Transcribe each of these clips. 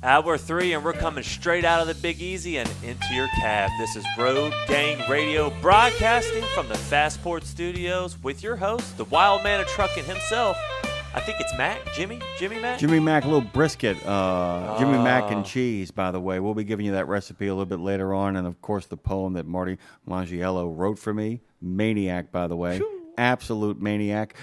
Hour 3, and we're coming straight out of the Big Easy and into your cab. This is Road Gang Radio, broadcasting from the Fastport Studios with your host, the wild man of trucking himself. I think it's Mac, Jimmy Mac? Jimmy Mac, a little brisket. Jimmy Mac and cheese, by the way. We'll be giving you that recipe a little bit later on. And, of course, the poem that Marty Mangiello wrote for me. Maniac, by the way. Absolute maniac.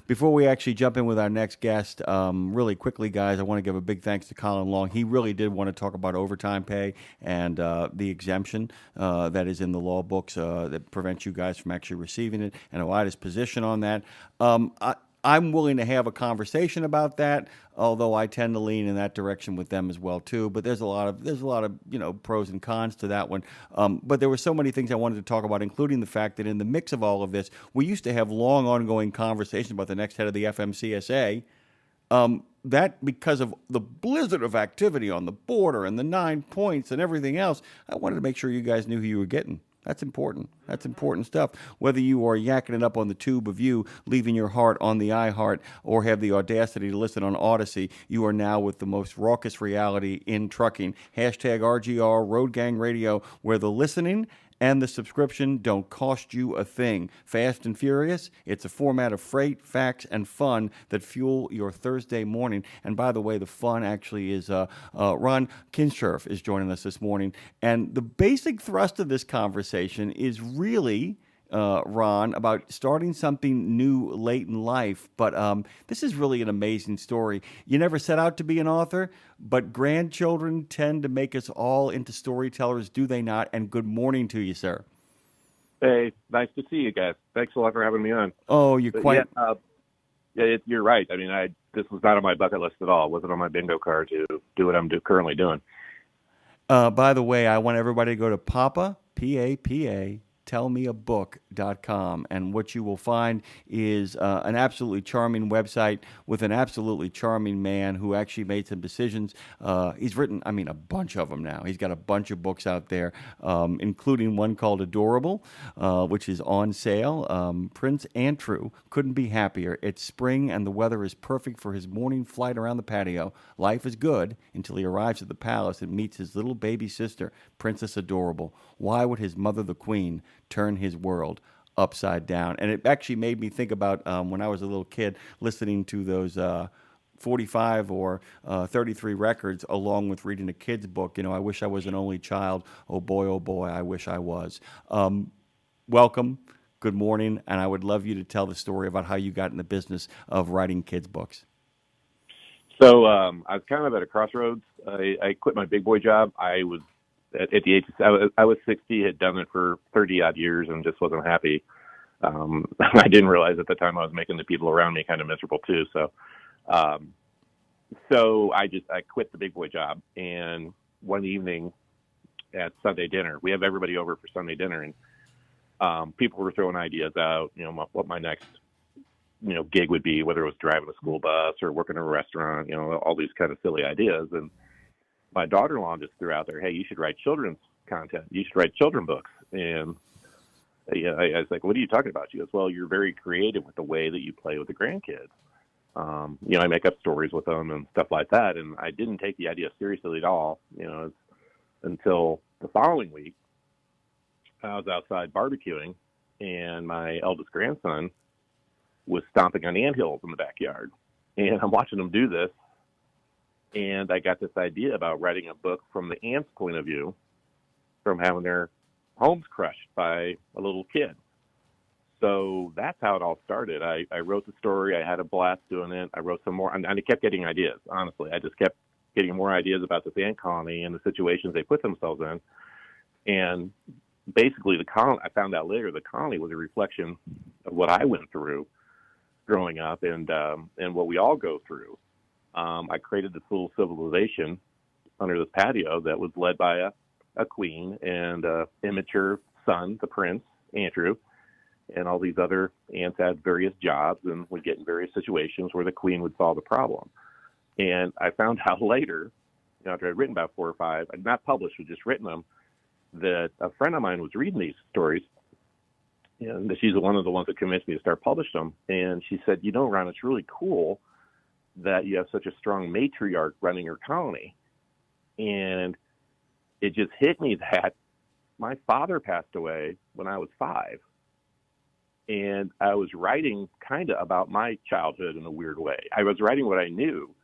Before we actually jump in with our next guest, really quickly, guys, I want to give a big thanks to Colin Long. He really did want to talk about overtime pay and the exemption that is in the law books that prevents you guys from actually receiving it, and Elida's position on that. I'm willing to have a conversation about that, although I tend to lean in that direction with them as well too. But there's a lot of pros and cons to that one. But there were so many things I wanted to talk about, including the fact that in the mix of all of this, we used to have long, ongoing conversations about the next head of the FMCSA. That because of the blizzard of activity on the border and the 9 points and everything else, I wanted to make sure you guys knew who you were getting. That's important. That's important stuff. Whether you are yakking it up on the tube of you, leaving your heart on the iHeart, or have the audacity to listen on Odyssey, you are now with the most raucous reality in trucking. Hashtag RGR, Road Gang Radio, where the listening and the subscription don't cost you a thing. Fast and Furious, it's a format of freight, facts, and fun that fuel your Thursday morning. And by the way, the fun actually is Ron Kinscherf is joining us this morning. And the basic thrust of this conversation is really, Ron, about starting something new late in life. But this is really an amazing story. You never set out to be an author, but grandchildren tend to make us all into storytellers, do they not? And good morning to you, sir. Hey, nice to see you guys. Thanks a lot for having me on. Oh, you're quite... You're right. I mean, this was not on my bucket list at all. It wasn't on my bingo card to do what I'm currently doing. By the way, I want everybody to go to Papa, P-A-P-A, tellmeabook.com, and what you will find is an absolutely charming website with an absolutely charming man who actually made some decisions. He's written, a bunch of them now. He's got a bunch of books out there, including one called Adorable, which is on sale. Prince Andrew couldn't be happier. It's spring and the weather is perfect for his morning flight around the patio. Life is good until he arrives at the palace and meets his little baby sister, Princess Adorable. Why would his mother, the queen, turn his world upside down? And it actually made me think about when I was a little kid listening to those 45 or 33 records along with reading a kid's book. I wish I was an only child. Oh boy, I wish I was. Welcome. Good morning. And I would love you to tell the story about how you got in the business of writing kids' books. So I was kind of at a crossroads. I quit my big boy job. I was at the age I was 60, had done it for 30 odd years and just wasn't happy. I didn't realize at the time I was making the people around me kind of miserable too. So I quit the big boy job. And one evening at Sunday dinner, we have everybody over for Sunday dinner, and people were throwing ideas out, what my next, gig would be, whether it was driving a school bus or working in a restaurant, all these kind of silly ideas. And my daughter-in-law just threw out there, hey, you should write children's content. You should write children's books. And I was like, what are you talking about? She goes, well, you're very creative with the way that you play with the grandkids. I make up stories with them and stuff like that. And I didn't take the idea seriously at all, until the following week. I was outside barbecuing, and my eldest grandson was stomping on anthills in the backyard. And I'm watching him do this. And I got this idea about writing a book from the ants' point of view, from having their homes crushed by a little kid. So that's how it all started. I wrote the story. I had a blast doing it. I wrote some more. And I kept getting ideas, honestly. I just kept getting more ideas about this ant colony and the situations they put themselves in. And basically, the colony, I found out later, the colony was a reflection of what I went through growing up and what we all go through. I created this little civilization under this patio that was led by a queen and an immature son, the prince, Andrew, and all these other ants had various jobs and would get in various situations where the queen would solve the problem. And I found out later, after I'd written about 4 or 5, I'd not published, but just written them, that a friend of mine was reading these stories, and she's one of the ones that convinced me to start publishing them. And she said, Ron, it's really cool that you have such a strong matriarch running your colony. And it just hit me that my father passed away when I was 5. And I was writing kind of about my childhood in a weird way. I was writing what I knew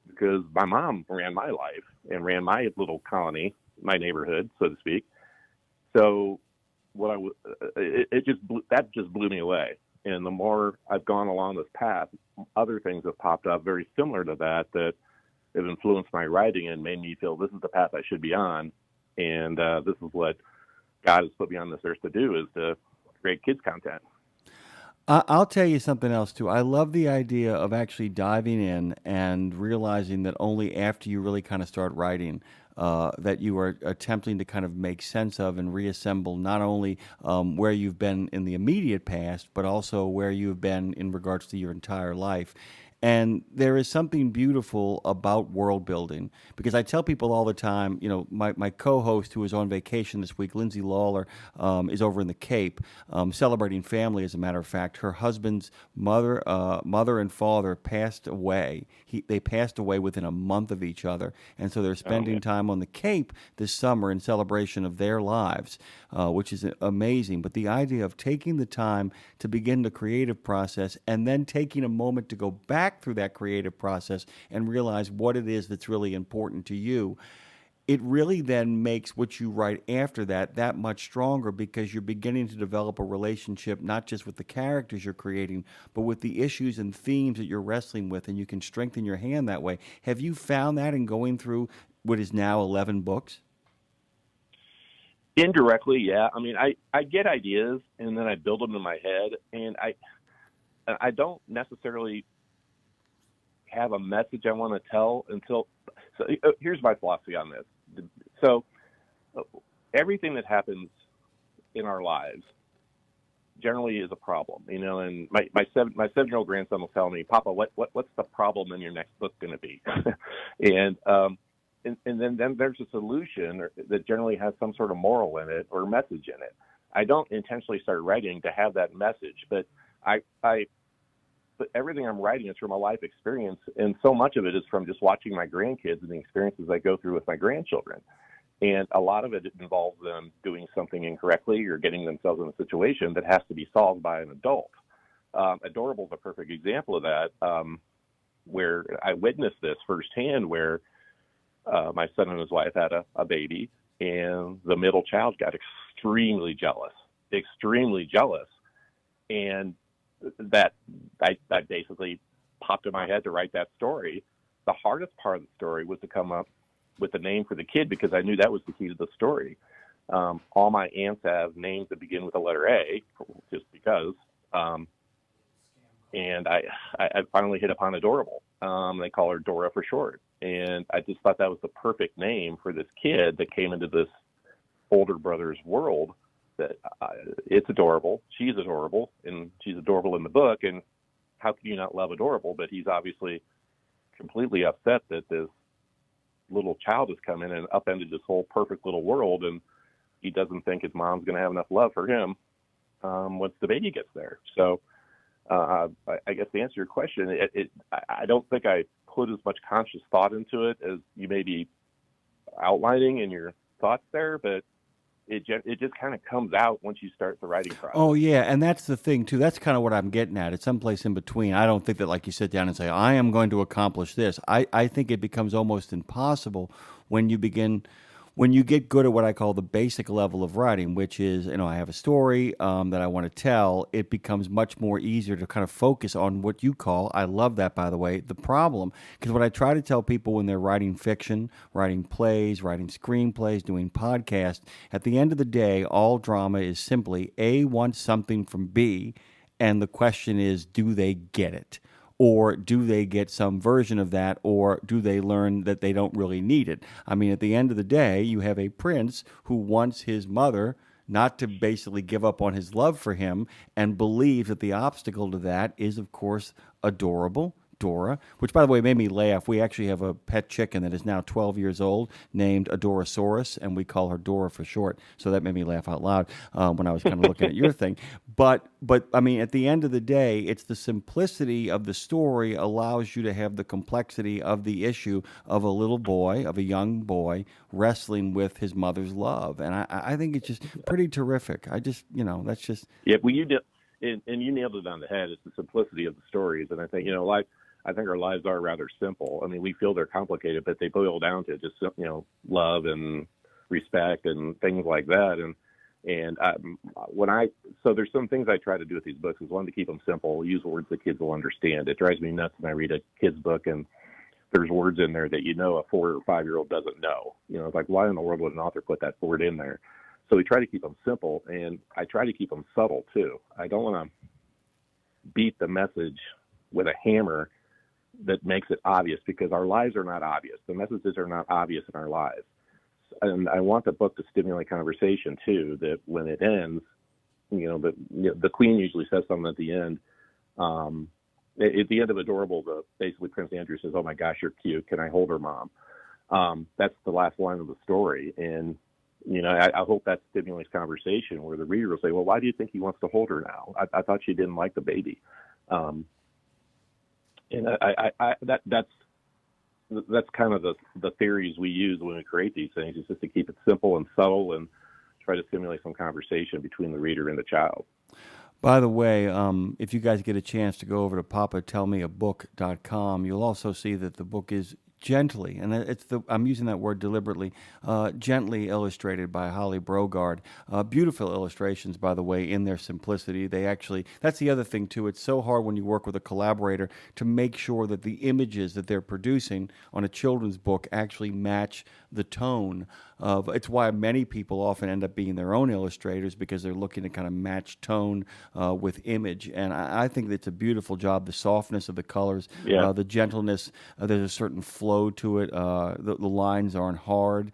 because my mom ran my life and ran my little colony, my neighborhood, so to speak. So that just blew me away. And the more I've gone along this path, other things have popped up very similar to that have influenced my writing and made me feel this is the path I should be on. And this is what God has put me on this earth to do, is to create kids content. I'll tell you something else too. I love the idea of actually diving in and realizing that only after you really kind of start writing that you are attempting to kind of make sense of and reassemble not only where you've been in the immediate past, but also where you've been in regards to your entire life. And there is something beautiful about world building, because I tell people all the time, my co-host who is on vacation this week, Lindsay Lawler, is over in the Cape celebrating family, as a matter of fact. Her husband's mother and father passed away. They passed away within a month of each other. And so they're spending time on the Cape this summer in celebration of their lives, which is amazing. But the idea of taking the time to begin the creative process and then taking a moment to go back through that creative process and realize what it is that's really important to you, it really then makes what you write after that much stronger, because you're beginning to develop a relationship not just with the characters you're creating, but with the issues and themes that you're wrestling with, and you can strengthen your hand that way. Have you found that in going through what is now 11 books? Indirectly, yeah. I mean, I get ideas and then I build them in my head, and I don't necessarily have a message I want to tell until. So here's my philosophy on this. So everything that happens in our lives generally is a problem, and my 7-year-old grandson will tell me, "Papa, what's the problem in your next book going to be?" and then there's a solution that generally has some sort of moral in it or message in it. I don't intentionally start writing to have that message, but but everything I'm writing is from a life experience, and so much of it is from just watching my grandkids and the experiences I go through with my grandchildren. And a lot of it involves them doing something incorrectly or getting themselves in a situation that has to be solved by an adult. Adorable is a perfect example of that, where I witnessed this firsthand, where my son and his wife had a baby, and the middle child got extremely jealous, and that I basically popped in my head to write that story. The hardest part of the story was to come up with a name for the kid, because I knew that was the key to the story. All my aunts have names that begin with the letter A, just because. And I finally hit upon Adorable. They call her Dora for short. And I just thought that was the perfect name for this kid that came into this older brother's world. That it's adorable, she's adorable, and she's adorable in the book. And how can you not love Adorable? But he's obviously completely upset that this little child has come in and upended this whole perfect little world, and he doesn't think his mom's going to have enough love for him once the baby gets there. So I guess to answer your question, I don't think I put as much conscious thought into it as you may be outlining in your thoughts there, but it just kind of comes out once you start the writing process. Oh, yeah, and that's the thing, too. That's kind of what I'm getting at. It's someplace in between. I don't think that, like, you sit down and say, I am going to accomplish this. I think it becomes almost impossible when you get good at what I call the basic level of writing, which is, I have a story that I want to tell. It becomes much more easier to kind of focus on what you call, I love that, by the way, the problem. Because what I try to tell people when they're writing fiction, writing plays, writing screenplays, doing podcasts, at the end of the day, all drama is simply A wants something from B, and the question is, do they get it? Or do they get some version of that, or do they learn that they don't really need it? I mean, at the end of the day, you have a prince who wants his mother not to basically give up on his love for him, and believes that the obstacle to that is, of course, Adorable, Dora, which, by the way, made me laugh. We actually have a pet chicken that is now 12 years old named Adorasaurus, and we call her Dora for short. So that made me laugh out loud when I was kind of looking at your thing. But I mean, at the end of the day, it's the simplicity of the story allows you to have the complexity of the issue of a little boy, of a young boy, wrestling with his mother's love. And I think it's just pretty terrific. I just, that's just... Yeah, well, you did, and you nailed it on the head. It's the simplicity of the stories. And I think, I think our lives are rather simple. I mean, we feel they're complicated, but they boil down to just, love and respect and things like that. So there's some things I try to do with these books is one, to keep them simple, use words that kids will understand. It drives me nuts when I read a kid's book and there's words in there that a 4 or 5-year-old doesn't know. It's like, why in the world would an author put that word in there? So we try to keep them simple, and I try to keep them subtle too. I don't want to beat the message with a hammer that makes it obvious, because our lives are not obvious. The messages are not obvious in our lives. And I want the book to stimulate conversation too, that when it ends, the queen usually says something at the end. At the end of Adorable, basically Prince Andrew says, "Oh my gosh, you're cute. Can I hold her, Mom?" That's the last line of the story. And, I hope that stimulates conversation where the reader will say, "Well, why do you think he wants to hold her now? I thought she didn't like the baby." And that's kind of the theories we use when we create these things, is just to keep it simple and subtle and try to stimulate some conversation between the reader and the child. By the way, if you guys get a chance to go over to papatellmeabook.com, you'll also see that the book is gently, and I'm using that word deliberately, gently illustrated by Holly Brogard. Beautiful illustrations, by the way, in their simplicity. That's the other thing too. It's so hard when you work with a collaborator to make sure that the images that they're producing on a children's book actually match the tone of. It's why many people often end up being their own illustrators, because they're looking to kind of match tone with image. And I think that's a beautiful job. The softness of the colors, the gentleness. There's a certain flow to it. The lines aren't hard.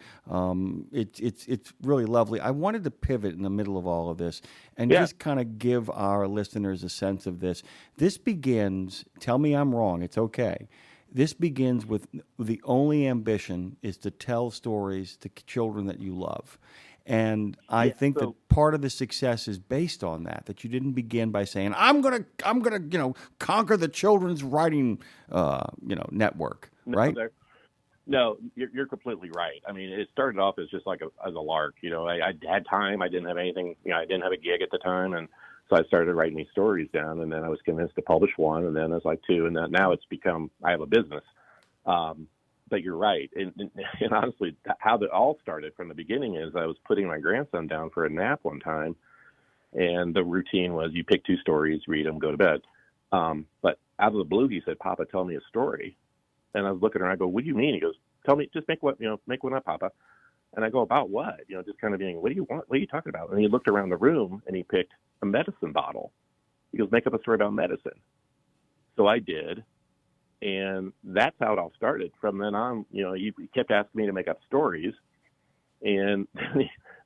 It's really lovely. I wanted to pivot in the middle of all of this and just kind of give our listeners a sense of this. This begins. Tell me I'm wrong. It's okay. This begins with the only ambition is to tell stories to children that you love. And I think that part of the success is based on that you didn't begin by saying, I'm gonna conquer the children's writing, network, right? No, you're completely right. I mean, it started off as just like as a lark. I had time. I didn't have anything. I didn't have a gig at the time, and so I started writing these stories down. And then I was convinced to publish one, and then I was like 2, and then now it's become. I have a business. But you're right, and honestly, how it all started from the beginning is I was putting my grandson down for a nap one time, and the routine was you pick 2 stories, read them, go to bed. But out of the blue, he said, "Papa, tell me a story." And I was looking at her, and I go, "What do you mean?" He goes, "Tell me, just make one up, Papa." And I go, "About what?" Just kind of being, "What do you want? What are you talking about?" And he looked around the room, and he picked a medicine bottle. He goes, "Make up a story about medicine." So I did. And that's how it all started. From then on, he kept asking me to make up stories. And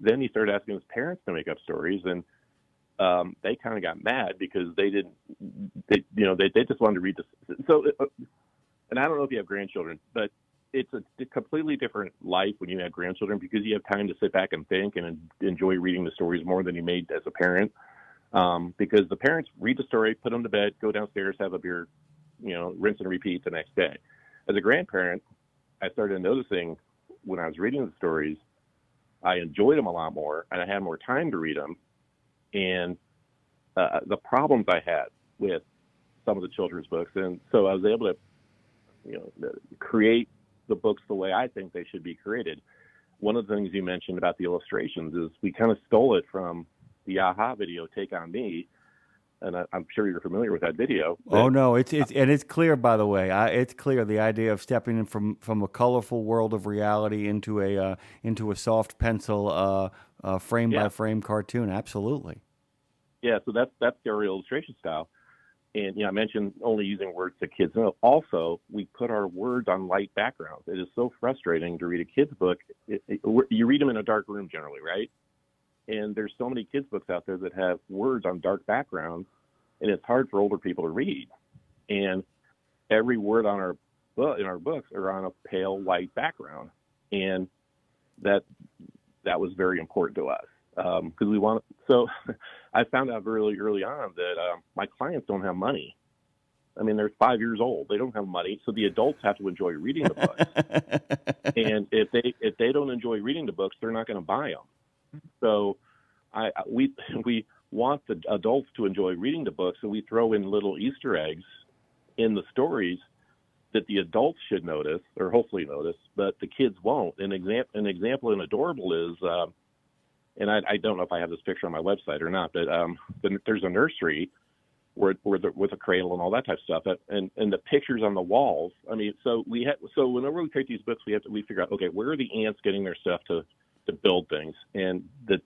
then he started asking his parents to make up stories. And they kind of got mad because they just wanted to read this. So, and I don't know if you have grandchildren, but it's a completely different life when you have grandchildren, because you have time to sit back and think and enjoy reading the stories more than you made as a parent. Because the parents read the story, put them to bed, go downstairs, have a beer, rinse and repeat the next day. As a grandparent, I started noticing when I was reading the stories, I enjoyed them a lot more, and I had more time to read them. And the problems I had with some of the children's books, and so I was able to, create the books the way I think they should be created. One of the things you mentioned about the illustrations is we kind of stole it from the Aha video, Take on Me. And I'm sure you're familiar with that video. Oh no, it's clear, by the way. It's clear, the idea of stepping in from a colorful world of reality into a soft pencil frame by frame cartoon. Absolutely. Yeah, so that's their illustration style. And I mentioned only using words to kids. No, also, we put our words on light backgrounds. It is so frustrating to read a kid's book. You read them in a dark room generally, right? And there's so many kids' books out there that have words on dark backgrounds, and it's hard for older people to read. And every word on our book in our books are on a pale white background, and that was very important to us because we want. So I found out really early on that my clients don't have money. I mean, they're 5 years old. They don't have money, so the adults have to enjoy reading the books. And if they don't enjoy reading the books, they're not going to buy them. So we want the adults to enjoy reading the books, so we throw in little Easter eggs in the stories that the adults should notice, or hopefully notice, but the kids won't. An example in Adorable is, and I don't know if I have this picture on my website or not, but there's a nursery with a cradle and all that type of stuff, and the pictures on the walls. I mean, so whenever we create these books, we figure out, okay, where are the ants getting their stuff to build things, and the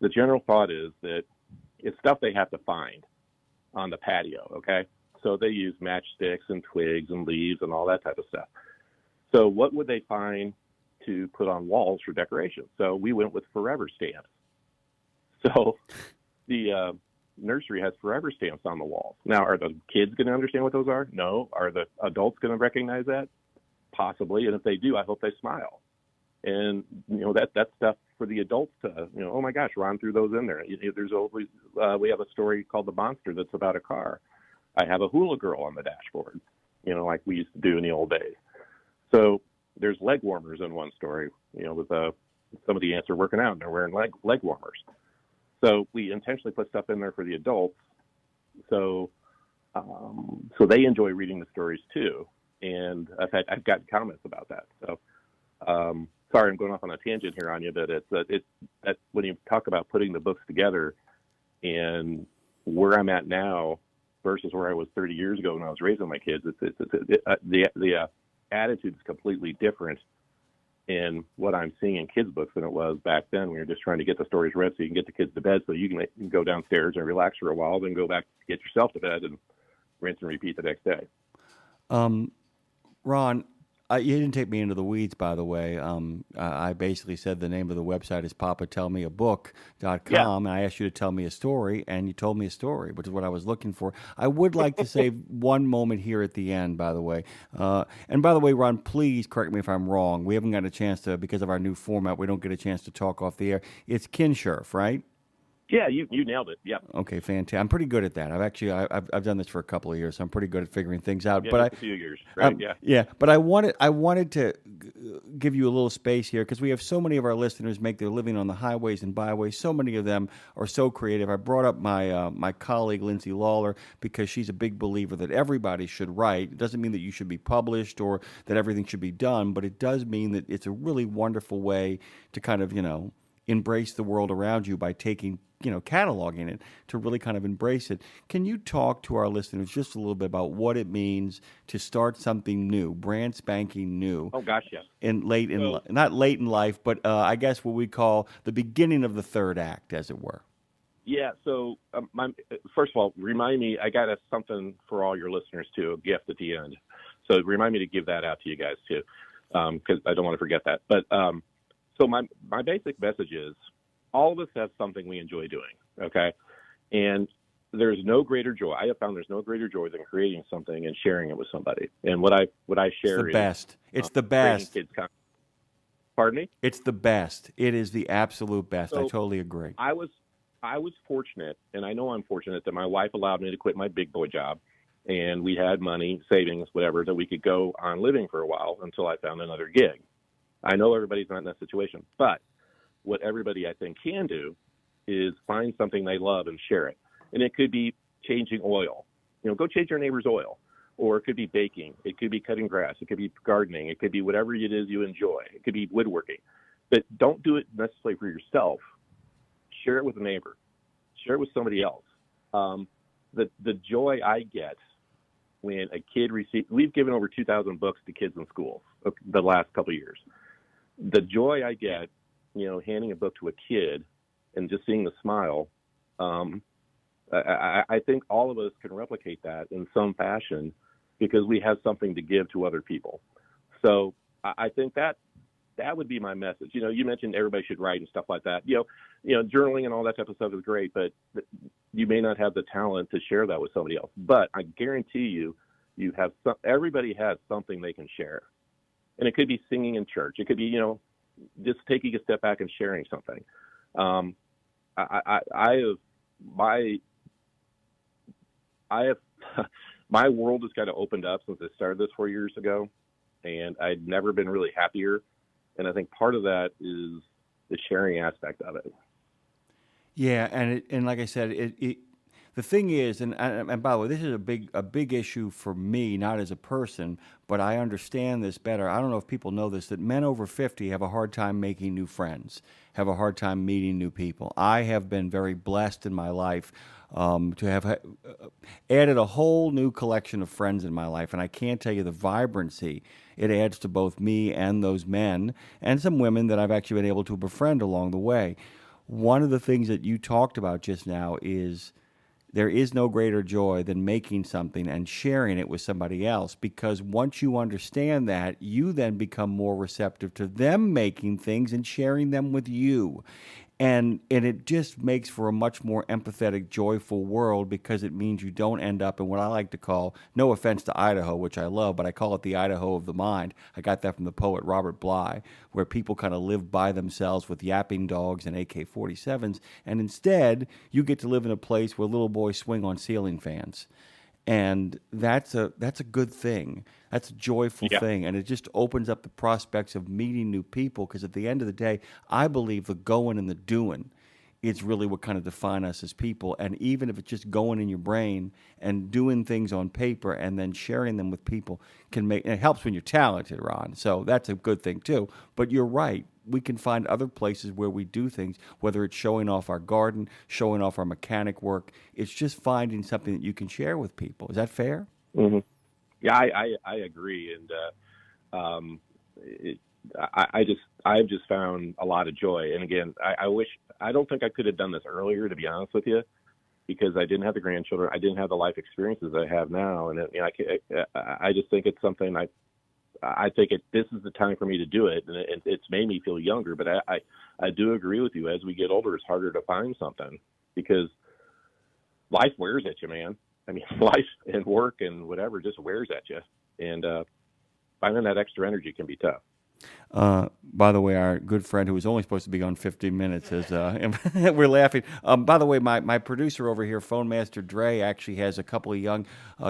general thought is that it's stuff they have to find on the patio. Okay, so they use matchsticks and twigs and leaves and all that type of stuff. So what would they find to put on walls for decoration? So we went with forever stamps. So the nursery has forever stamps on the walls. Now, are the kids going to understand what those are? No. Are the adults going to recognize that? Possibly. And if they do, I hope they smile. And that's stuff for the adults to, oh my gosh, Ron threw those in there. There's always we have a story called The Monster that's about a car. I have a hula girl on the dashboard, like we used to do in the old days. So there's leg warmers in one story, with some of the ants are working out and they're wearing leg warmers. So we intentionally put stuff in there for the adults, so they enjoy reading the stories too. And I've gotten comments about that. So sorry, I'm going off on a tangent here on you, but it's when you talk about putting the books together and where I'm at now versus where I was 30 years ago when I was raising my kids, the attitude is completely different in what I'm seeing in kids' books than it was back then. We were just trying to get the stories read so you can get the kids to bed so you can go downstairs and relax for a while, then go back to get yourself to bed and rinse and repeat the next day. Ron, you didn't take me into the weeds, by the way. I basically said the name of the website is papatellmeabook.com, Yeah. and I asked you to tell me a story, and you told me a story, which is what I was looking for. I would like to save one moment here at the end, by the way. And by the way, Ron, please correct me if I'm wrong. We haven't got a chance to, because of our new format, we don't get a chance to talk off the air. It's Kinscherf, right? Yeah, you nailed it. Yeah. Okay, fantastic. I'm pretty good at that. I've done this for a couple of years, so I'm pretty good at figuring things out. Yeah, but a few years, right? Yeah. But I wanted to give you a little space here because we have so many of our listeners make their living on the highways and byways. So many of them are so creative. I brought up my colleague Lindsay Lawler because she's a big believer that everybody should write. It doesn't mean that you should be published or that everything should be done, but it does mean that it's a really wonderful way to kind of embrace the world around you by taking, cataloging it to really kind of embrace it. Can you talk to our listeners just a little bit about what it means to start something new, brand spanking new? Oh gosh, yes. Not late in life, but I guess what we call the beginning of the third act, as it were. Yeah. So first of all, remind me, I got something for all your listeners too, a gift at the end. So remind me to give that out to you guys too, because I don't want to forget that. But so my basic message is, all of us have something we enjoy doing, okay? And there's no greater joy. I have found there's no greater joy than creating something and sharing it with somebody. And what I share is best. It's the best. Kids Pardon me? It's the best. It is the absolute best. So I totally agree. I was fortunate, and I know I'm fortunate, that my wife allowed me to quit my big boy job, and we had money, savings, whatever, that we could go on living for a while until I found another gig. I know everybody's not in that situation, but what everybody I think can do is find something they love and share it. And it could be changing oil. Go change your neighbor's oil. Or it could be baking. It could be cutting grass. It could be gardening. It could be whatever it is you enjoy. It could be woodworking. But don't do it necessarily for yourself. Share it with a neighbor. Share it with somebody else. The joy I get when a kid we've given over 2,000 books to kids in schools the last couple of years. The joy I get, handing a book to a kid and just seeing the smile, I think all of us can replicate that in some fashion because we have something to give to other people. So I think that would be my message. You mentioned everybody should write and stuff like that. Journaling and all that type of stuff is great, but you may not have the talent to share that with somebody else. But I guarantee you, everybody has something they can share. And it could be singing in church. It could be, just taking a step back and sharing something. My world has kind of opened up since I started this 4 years ago, and I'd never been really happier. And I think part of that is the sharing aspect of it. Yeah, and like I said, the thing is, and by the way, this is a big issue for me, not as a person, but I understand this better. I don't know if people know this, that men over 50 have a hard time making new friends, have a hard time meeting new people. I have been very blessed in my life to have added a whole new collection of friends in my life, and I can't tell you the vibrancy it adds to both me and those men and some women that I've actually been able to befriend along the way. One of the things that you talked about just now is there is no greater joy than making something and sharing it with somebody else, because once you understand that, you then become more receptive to them making things and sharing them with you. And it just makes for a much more empathetic, joyful world, because it means you don't end up in what I like to call, no offense to Idaho, which I love, but I call it the Idaho of the mind. I got that from the poet Robert Bly, where people kind of live by themselves with yapping dogs and AK-47s, and instead you get to live in a place where little boys swing on ceiling fans. And that's a good thing. That's a joyful thing. And it just opens up the prospects of meeting new people, because at the end of the day, I believe the going and the doing is really what kind of define us as people. And even if it's just going in your brain and doing things on paper and then sharing them with people and it helps when you're talented, Ron. So that's a good thing too. But you're right. We can find other places where we do things, whether it's showing off our garden, showing off our mechanic work. It's just finding something that you can share with people. Is that fair? Mm-hmm. Yeah, I agree. And I've just found a lot of joy. And again, I don't think I could have done this earlier, to be honest with you, because I didn't have the grandchildren. I didn't have the life experiences I have now. And I just think it's something I think this is the time for me to do it, and it's made me feel younger. But I do agree with you. As we get older, it's harder to find something, because life wears at you, man. I mean, life and work and whatever just wears at you, and finding that extra energy can be tough. By the way, our good friend who was only supposed to be on 15 minutes is, we're laughing. By the way, my producer over here, Phone Master Dre, actually has a couple of young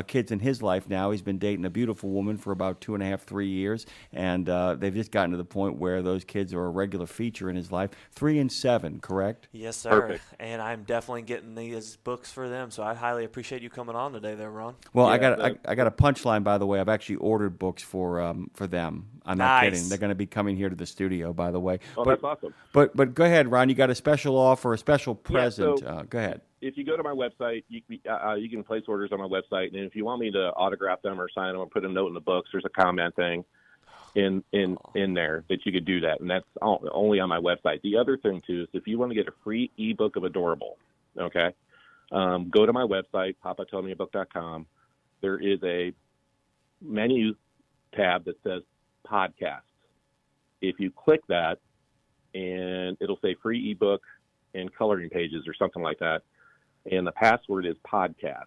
kids in his life now. He's been dating a beautiful woman for about 2.5, 3 years, and they've just gotten to the point where those kids are a regular feature in his life. 3 and 7, correct? Yes, sir. Perfect. And I'm definitely getting these books for them, so I highly appreciate you coming on today there, Ron. Well, yeah, I got a punchline, by the way. I've actually ordered books for them. I'm not kidding. They're going to be coming here to the studio, by the way. Oh, that's awesome. But go ahead, Ron. You got a special offer, a special present. Go ahead. If you go to my website, you can place orders on my website, and if you want me to autograph them or sign them or put a note in the books, there's a comment thing in there that you could do that, and that's only on my website. The other thing too is if you want to get a free ebook of Adorable, okay, go to my website, papatoldmeabook.com. There is a menu tab that says podcasts. If you click that, and it'll say free ebook and coloring pages or something like that, and the password is podcast,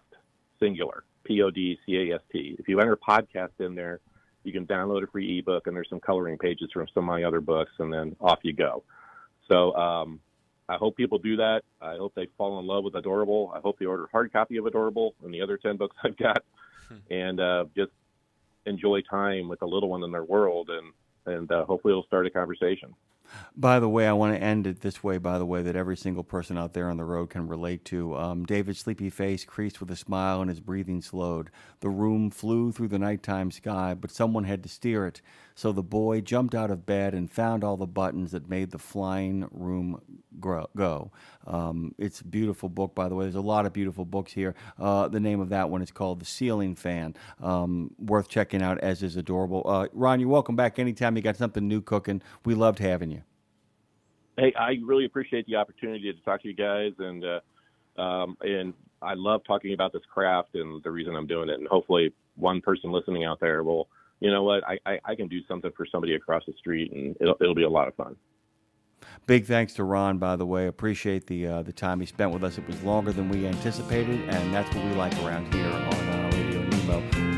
singular, PODCAST. If you enter podcast in there, you can download a free ebook, and there's some coloring pages from some of my other books, and then off you go. So I hope people do that. I hope they fall in love with Adorable. I hope they order a hard copy of Adorable and the other 10 books I've got, and just enjoy time with the little one in their world, and hopefully it'll start a conversation. By the way, I want to end it this way, by the way, that every single person out there on the road can relate to. David's sleepy face creased with a smile and his breathing slowed. The room flew through the nighttime sky, but someone had to steer it. So the boy jumped out of bed and found all the buttons that made the flying room go. It's a beautiful book, by the way. There's a lot of beautiful books here. The name of that one is called The Ceiling Fan. Worth checking out, as is Adorable. Ron, you're welcome back anytime you got something new cooking. We loved having you. Hey, I really appreciate the opportunity to talk to you guys, and I love talking about this craft and the reason I'm doing it. And hopefully, one person listening out there will, you know what, I can do something for somebody across the street, and it'll be a lot of fun. Big thanks to Ron, by the way. Appreciate the time he spent with us. It was longer than we anticipated, and that's what we like around here on Radio Nemo.